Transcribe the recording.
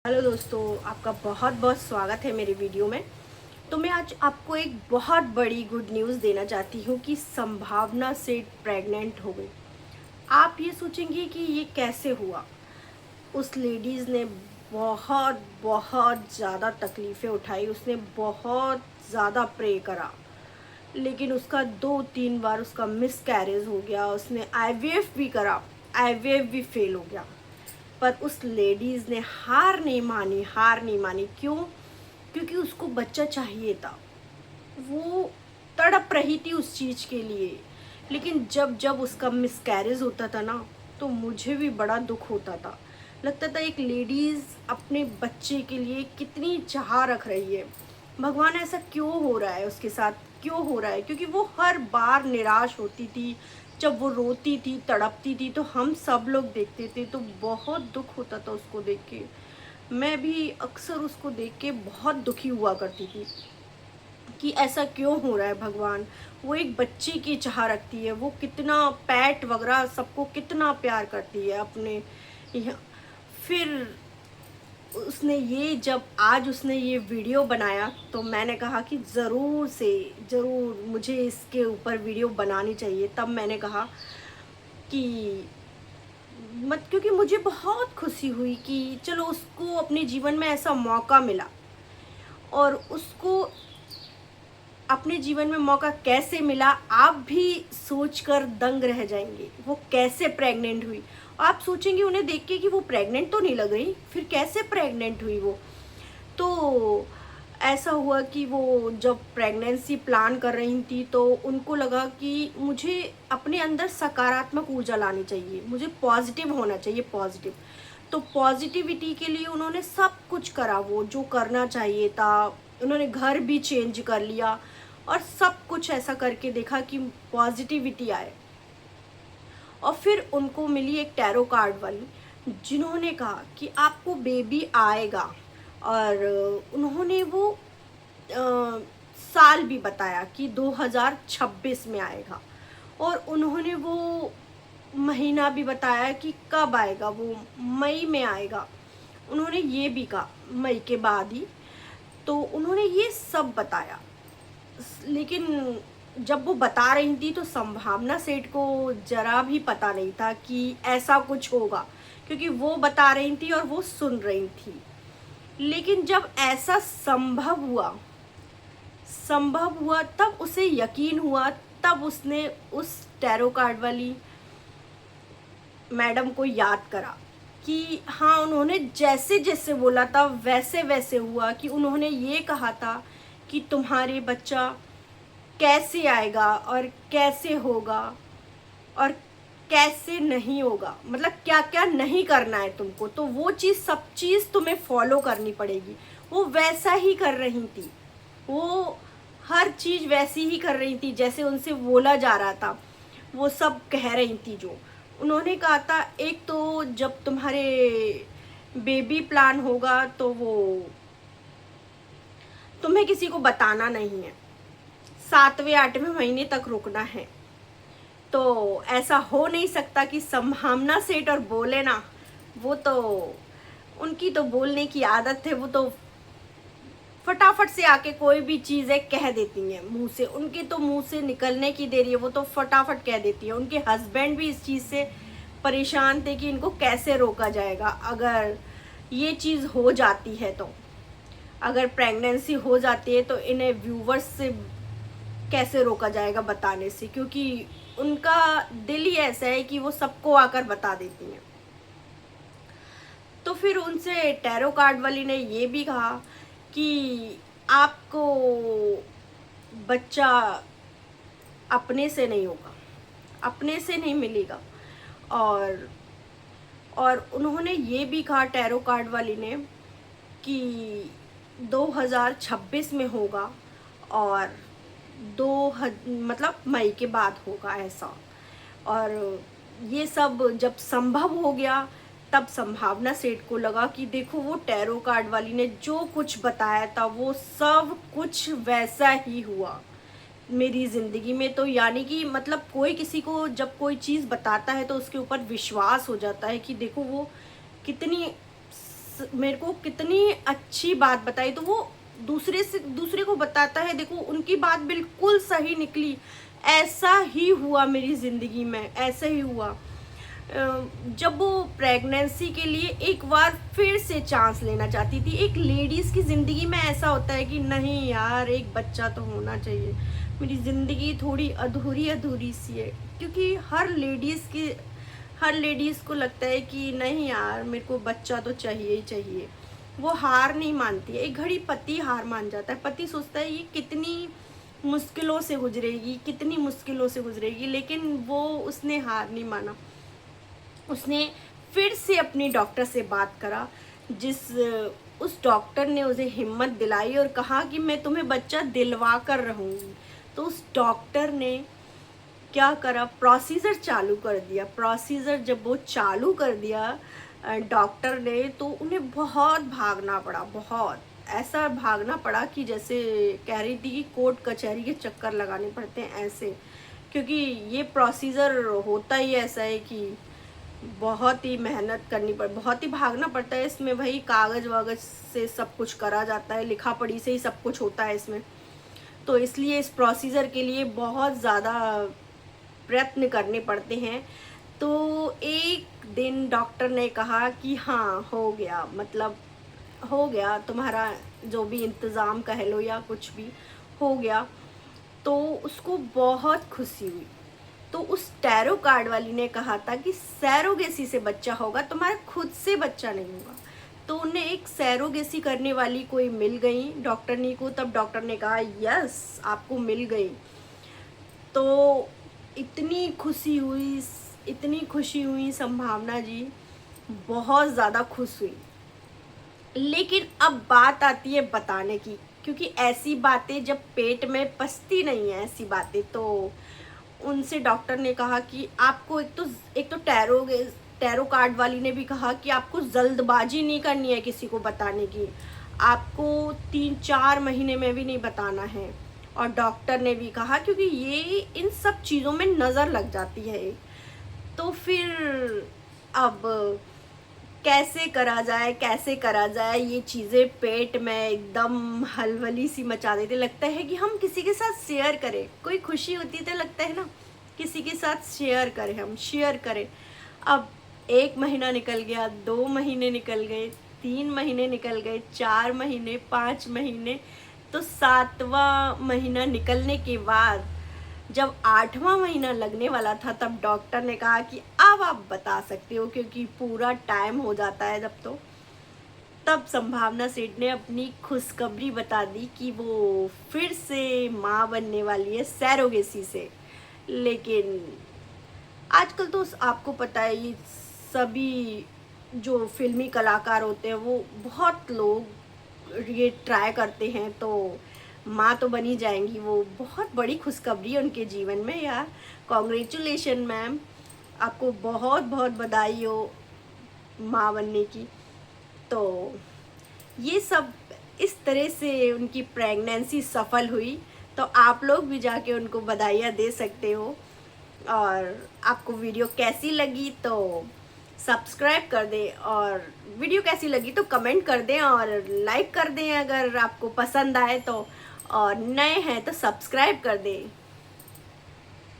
Hello दोस्तों, आपका बहुत बहुत स्वागत है मेरे वीडियो में। तो मैं आज आपको एक बहुत बड़ी गुड न्यूज़ देना चाहती हूँ कि संभावना सेठ प्रेग्नेंट हो गई। आप ये सोचेंगे कि ये कैसे हुआ। उस लेडीज़ ने बहुत बहुत ज़्यादा तकलीफ़ें उठाई, उसने बहुत ज़्यादा प्रे करा, लेकिन उसका 2-3 बार उसका मिस कैरेज हो गया। उसने आईवीएफ भी करा, आईवीएफ भी फेल हो गया। पर उस लेडीज़ ने हार नहीं मानी, हार नहीं मानी। क्यों? क्योंकि उसको बच्चा चाहिए था। वो तड़प रही थी उस चीज़ के लिए। लेकिन जब जब उसका मिसकैरेज होता था ना, तो मुझे भी बड़ा दुख होता था। लगता था एक लेडीज़ अपने बच्चे के लिए कितनी चाह रख रही है। भगवान ऐसा क्यों हो रहा है उसके साथ, क्यों हो रहा है? क्योंकि वो हर बार निराश होती थी। जब वो रोती थी, तड़पती थी, तो हम सब लोग देखते थे, तो बहुत दुख होता था उसको देख के। मैं भी अक्सर उसको देख के बहुत दुखी हुआ करती थी कि ऐसा क्यों हो रहा है भगवान। वो एक बच्चे की चाह रखती है, वो कितना पैट वगैरह सबको कितना प्यार करती है अपने यहाँ। फिर उसने ये जब आज उसने ये वीडियो बनाया, तो मैंने कहा कि ज़रूर से ज़रूर मुझे इसके ऊपर वीडियो बनानी चाहिए। तब मैंने कहा कि मत, क्योंकि मुझे बहुत खुशी हुई कि चलो उसको अपने जीवन में ऐसा मौका मिला। और उसको अपने जीवन में मौका कैसे मिला, आप भी सोचकर दंग रह जाएंगे। वो कैसे प्रेग्नेंट हुई। आप सोचेंगे उन्हें देख के कि वो प्रेग्नेंट तो नहीं लग रही, फिर कैसे प्रेग्नेंट हुई वो। तो ऐसा हुआ कि वो जब प्रेगनेंसी प्लान कर रही थी, तो उनको लगा कि मुझे अपने अंदर सकारात्मक ऊर्जा लानी चाहिए, मुझे पॉजिटिव होना चाहिए, पॉजिटिव। तो पॉजिटिविटी के लिए उन्होंने सब कुछ करा, वो जो करना चाहिए था। उन्होंने घर भी चेंज कर लिया और सब कुछ ऐसा करके देखा कि पॉजिटिविटी आए। और फिर उनको मिली एक टैरो कार्ड वाली, जिन्होंने कहा कि आपको बेबी आएगा। और उन्होंने वो साल भी बताया कि 2026 में आएगा। और उन्होंने वो महीना भी बताया कि कब आएगा, वो मई में आएगा। उन्होंने ये भी कहा मई के बाद ही। तो उन्होंने ये सब बताया। लेकिन जब वो बता रही थी, तो संभावना सेठ को जरा भी पता नहीं था कि ऐसा कुछ होगा, क्योंकि वो बता रही थी और वो सुन रही थी। लेकिन जब ऐसा संभव हुआ तब उसे यकीन हुआ। तब उसने उस टैरो कार्ड वाली मैडम को याद करा कि हाँ, उन्होंने जैसे जैसे बोला था वैसे वैसे हुआ। कि उन्होंने ये कहा था कि तुम्हारे बच्चा कैसे आएगा और कैसे होगा और कैसे नहीं होगा, मतलब क्या क्या नहीं करना है तुमको, तो वो चीज़ सब चीज़ तुम्हें फॉलो करनी पड़ेगी। वो वैसा ही कर रही थी, वो हर चीज़ वैसी ही कर रही थी जैसे उनसे बोला जा रहा था। वो सब कह रही थी जो उन्होंने कहा था। एक तो जब तुम्हारे बेबी प्लान होगा, तो वो तुम्हें किसी को बताना नहीं है, 7वें 8वें महीने तक रुकना है। तो ऐसा हो नहीं सकता कि संभावना सेठ और बोले ना। वो तो उनकी तो बोलने की आदत है, वो तो फटाफट से आके कोई भी चीज़ें कह देती हैं मुंह से। उनके तो मुंह से निकलने की देरी है, वो तो फटाफट कह देती है। उनके हस्बैंड भी इस चीज़ से परेशान थे कि इनको कैसे रोका जाएगा अगर ये चीज़ हो जाती है। तो अगर प्रेगनेंसी हो जाती है, तो इन्हें व्यूवर्स से कैसे रोका जाएगा बताने से, क्योंकि उनका दिल ही ऐसा है कि वो सबको आकर बता देती हैं। तो फिर उनसे टैरो कार्ड वाली ने ये भी कहा कि आपको बच्चा अपने से नहीं होगा, अपने से नहीं मिलेगा। और उन्होंने ये भी कहा टैरो कार्ड वाली ने कि 2026 में होगा। और मतलब मई के बाद होगा ऐसा। और ये सब जब संभव हो गया, तब संभावना सेठ को लगा कि देखो, वो टैरो कार्ड वाली ने जो कुछ बताया था वो सब कुछ वैसा ही हुआ मेरी ज़िंदगी में। तो यानी कि मतलब कोई किसी को जब कोई चीज़ बताता है, तो उसके ऊपर विश्वास हो जाता है कि देखो वो कितनी मेरे को कितनी अच्छी बात बताई, तो वो दूसरे को बताता है। देखो उनकी बात बिल्कुल सही निकली, ऐसा ही हुआ मेरी ज़िंदगी में, ऐसा ही हुआ। जब वो प्रेगनेंसी के लिए एक बार फिर से चांस लेना चाहती थी। एक लेडीज़ की ज़िंदगी में ऐसा होता है कि नहीं यार, एक बच्चा तो होना चाहिए, मेरी ज़िंदगी थोड़ी अधूरी अधूरी सी है। क्योंकि हर लेडीज़ को लगता है कि नहीं यार, मेरे को बच्चा तो चाहिए ही चाहिए। वो हार नहीं मानती है। एक घड़ी पति हार मान जाता है, पति सोचता है ये कितनी मुश्किलों से गुजरेगी, लेकिन वो उसने हार नहीं माना। उसने फिर से अपनी डॉक्टर से बात करा, उस डॉक्टर ने उसे हिम्मत दिलाई और कहा कि मैं तुम्हें बच्चा दिलवा कर रहूँगी। तो उस डॉक्टर ने क्या करा, प्रोसीजर चालू कर दिया। प्रोसीजर जब वो चालू कर दिया डॉक्टर ने, तो उन्हें बहुत भागना पड़ा, बहुत ऐसा भागना पड़ा कि जैसे कह रही थी कि कोर्ट कचहरी के चक्कर लगाने पड़ते हैं ऐसे। क्योंकि ये प्रोसीजर होता ही ऐसा है कि बहुत ही मेहनत करनी बहुत ही भागना पड़ता है इसमें। भाई कागज़ वागज से सब कुछ करा जाता है, लिखा पढ़ी से ही सब कुछ होता है इसमें। तो इसलिए इस प्रोसीजर के लिए बहुत ज़्यादा प्रयत्न करने पड़ते हैं। तो एक दिन डॉक्टर ने कहा कि हाँ हो गया, मतलब हो गया तुम्हारा जो भी इंतज़ाम कह लो या कुछ भी हो गया। तो उसको बहुत खुशी हुई। तो उस टैरो कार्ड वाली ने कहा था कि सैरोगेसी से बच्चा होगा, तुम्हारा खुद से बच्चा नहीं होगा। तो उन्हें एक सैरोगेसी करने वाली कोई मिल गई डॉक्टरनी को। तब डॉक्टर ने कहा यस, आपको मिल गई। तो इतनी खुशी हुई संभावना जी, बहुत ज़्यादा खुश हुई। लेकिन अब बात आती है बताने की, क्योंकि ऐसी बातें जब पेट में पचती नहीं है ऐसी बातें, तो उनसे डॉक्टर ने कहा कि आपको एक तो टैरो कार्ड वाली ने भी कहा कि आपको जल्दबाजी नहीं करनी है किसी को बताने की, आपको 3-4 महीने में भी नहीं बताना है। और डॉक्टर ने भी कहा क्योंकि ये इन सब चीज़ों में नज़र लग जाती है। तो फिर अब कैसे करा जाए, ये चीज़ें पेट में एकदम हलवली सी मचा देती। लगता है कि हम किसी के साथ शेयर करें, कोई खुशी होती तो लगता है ना किसी के साथ शेयर करें। अब 1 महीना निकल गया, 2 महीने निकल गए, 3 महीने निकल गए, 4 महीने, 5 महीने, तो 7वां महीना निकलने के बाद जब 8वां महीना लगने वाला था, तब डॉक्टर ने कहा कि अब आप बता सकते हो, क्योंकि पूरा टाइम हो जाता है जब। तो तब संभावना सेठ ने अपनी खुशखबरी बता दी कि वो फिर से माँ बनने वाली है सैरोगेसी से। लेकिन आजकल तो आपको पता है, ये सभी जो फिल्मी कलाकार होते हैं वो बहुत लोग ये ट्राई करते हैं, तो माँ तो बनी जाएंगी। वो बहुत बड़ी खुशखबरी है उनके जीवन में यार। कॉन्ग्रेचुलेशन मैम, आपको बहुत बहुत बधाई हो माँ बनने की। तो ये सब इस तरह से उनकी प्रेगनेंसी सफल हुई। तो आप लोग भी जाके उनको बधाइयाँ दे सकते हो। और आपको वीडियो कैसी लगी तो सब्सक्राइब कर दें, और वीडियो कैसी लगी तो कमेंट कर दें और लाइक कर दें अगर आपको पसंद आए तो, और नए हैं तो सब्सक्राइब कर दें।